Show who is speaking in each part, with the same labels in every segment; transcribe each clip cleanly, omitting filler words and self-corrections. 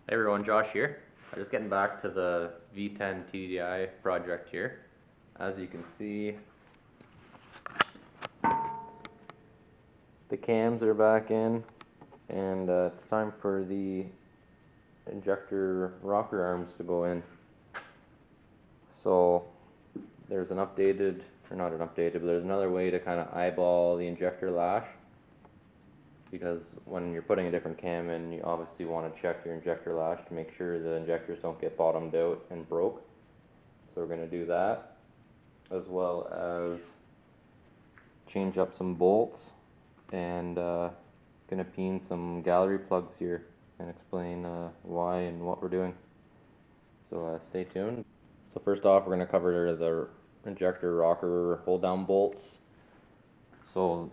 Speaker 1: Hey everyone, Josh here. I'm just getting back to the V10 TDI project here. As you can see, the cams are back in, and it's time for the injector rocker arms to go in. So there's an updated, or not an updated, but there's another way to kind of eyeball the injector lash, because when you're putting a different cam in, you obviously want to check your injector lash to make sure the injectors don't get bottomed out and broke. So we're going to do that, as well as change up some bolts, and going to peen some gallery plugs here and explain why and what we're doing. So stay tuned. So first off, we're going to cover the injector rocker hold down bolts. So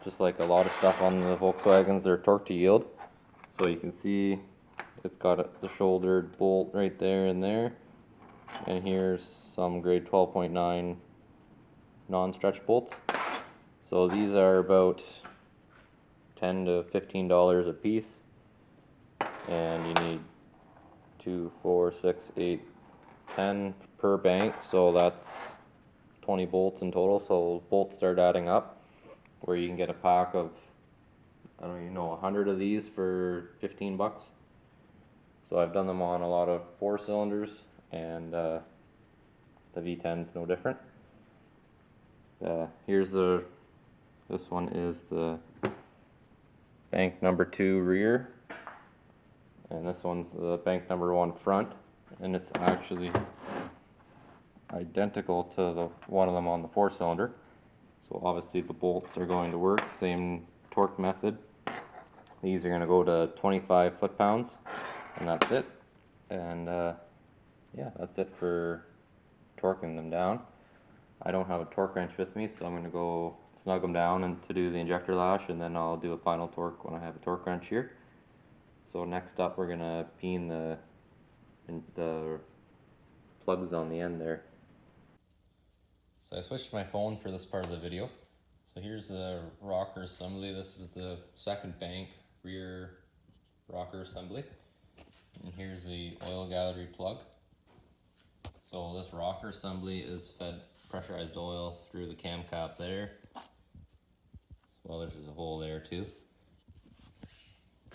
Speaker 1: just like a lot of stuff on the Volkswagens, they're torque to yield. So you can see it's got the shouldered bolt right there and there. And here's some grade 12.9 non-stretch bolts. So these are about $10 to $15 a piece. And you need 2, 4, 6, 8, 10 per bank. So that's 20 bolts in total. So bolts start adding up, where you can get a pack of, I don't even know, 100 of these for 15 bucks. So I've done them on a lot of 4 cylinders, and the V10 is no different. This one is the bank number 2 rear, and this one's the bank number 1 front, and it's actually identical to the one of them on the 4 cylinder. So obviously the bolts are going to work, same torque method. These are going to go to 25 foot-pounds, and that's it. And yeah, that's it for torquing them down. I don't have a torque wrench with me, so I'm going to go snug them down and to do the injector lash, and then I'll do a final torque when I have a torque wrench here. So next up, we're going to peen the plugs on the end there. So I switched my phone for this part of the video. So here's the rocker assembly. This is the second bank rear rocker assembly. And here's the oil gallery plug. So this rocker assembly is fed pressurized oil through the cam cap there. Well, there's a hole there too.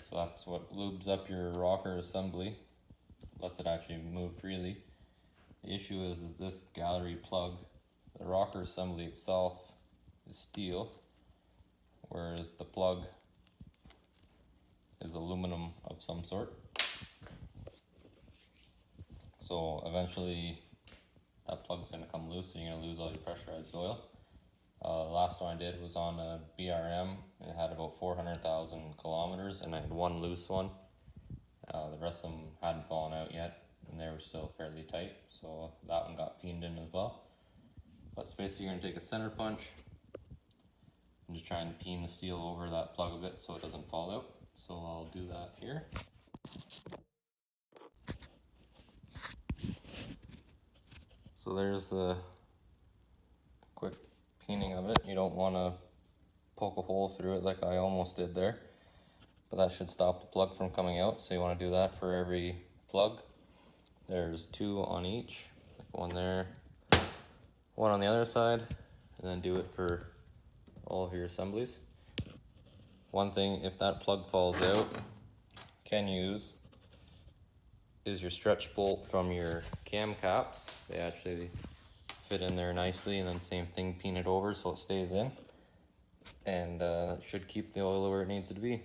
Speaker 1: So that's what lubes up your rocker assembly, lets it actually move freely. The issue is this gallery plug. The rocker assembly itself is steel, whereas the plug is aluminum of some sort. So eventually that plug's going to come loose and you're going to lose all your pressurized oil. The last one I did was on a BRM. It had about 400,000 kilometers, and I had one loose one. The rest of them hadn't fallen out yet, and they were still fairly tight, so that one got peened in as well. But it's basically you're going to take a center punch and just try and peen the steel over that plug a bit so it doesn't fall out. So I'll do that here. So there's the quick peening of it. You don't want to poke a hole through it like I almost did there, but that should stop the plug from coming out. So you want to do that for every plug. There's 2 on each, like one there, one on the other side, and then do it for all of your assemblies. One thing, if that plug falls out, you can use is your stretch bolt from your cam caps. They actually fit in there nicely, and then same thing, peen it over so it stays in, and that should keep the oil where it needs to be.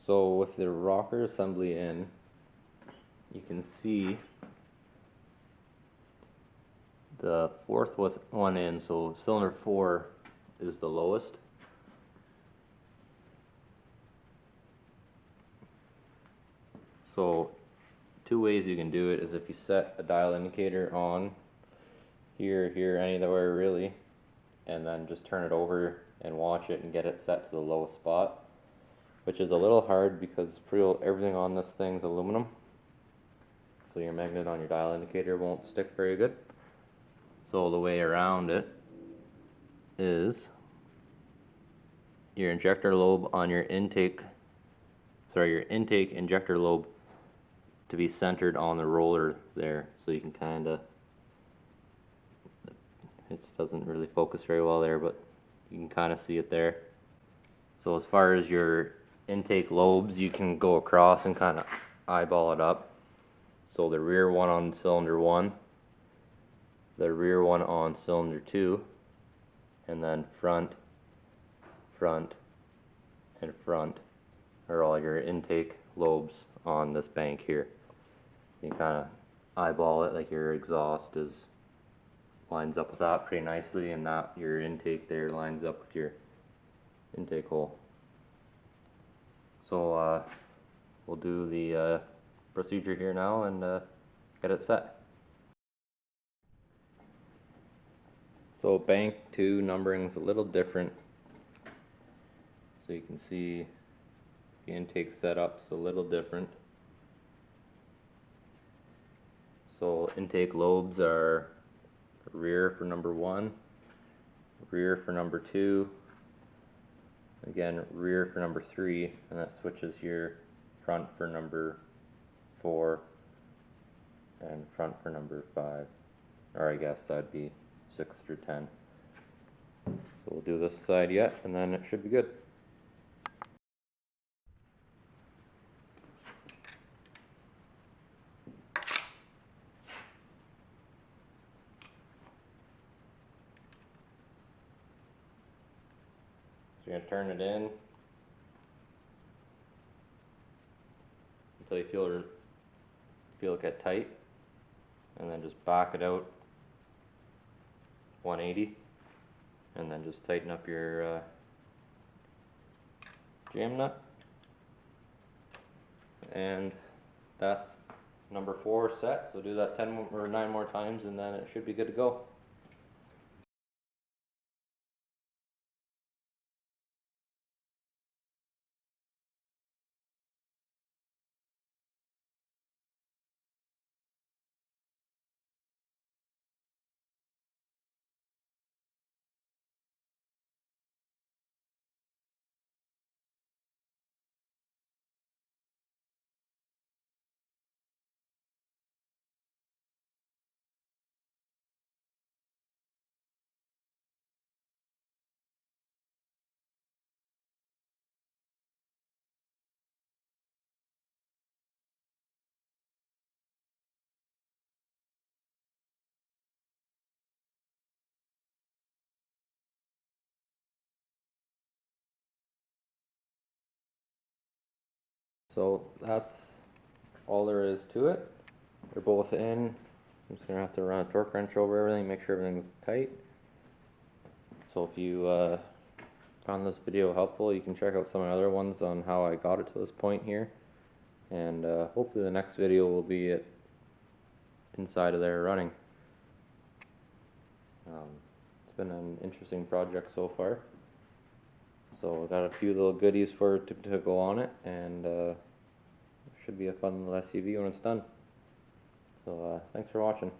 Speaker 1: So with the rocker assembly in, you can see the fourth one in, so cylinder 4 is the lowest. So two ways you can do it is if you set a dial indicator on here, anywhere really, and then just turn it over and watch it and get it set to the lowest spot, which is a little hard because everything on this thing's aluminum, so your magnet on your dial indicator won't stick very good. So the way around it is your injector lobe on your intake injector lobe to be centered on the roller there, so you can kind of, it doesn't really focus very well there, but you can kind of see it there. So as far as your intake lobes, you can go across and kind of eyeball it up. So the rear one on cylinder 1, the rear one on cylinder 2, and then front, and front are all your intake lobes on this bank here. You can kind of eyeball it like your exhaust lines up with that pretty nicely, and that your intake there lines up with your intake hole. So we'll do the procedure here now and get it set. So bank 2 numbering is a little different. So you can see the intake setup's a little different. So intake lobes are rear for number 1, rear for number 2, again rear for number 3, and that switches your front for number 4 and front for number 5, or I guess that'd be 6 through 10. So we'll do this side yet, and then it should be good. So you're going to turn it in until you feel it get tight, and then just back it out 180, and then just tighten up your jam nut, and that's number 4 set. So do that 10 or 9 more times, and then it should be good to go. So that's all there is to it. They're both in. I'm just gonna have to run a torque wrench over everything, make sure everything's tight. So if you found this video helpful, you can check out some of the other ones on how I got it to this point here. And hopefully the next video will be it inside of there running. It's been an interesting project so far. So I got a few little goodies to go on it, and it should be a fun little SUV when it's done. So thanks for watching.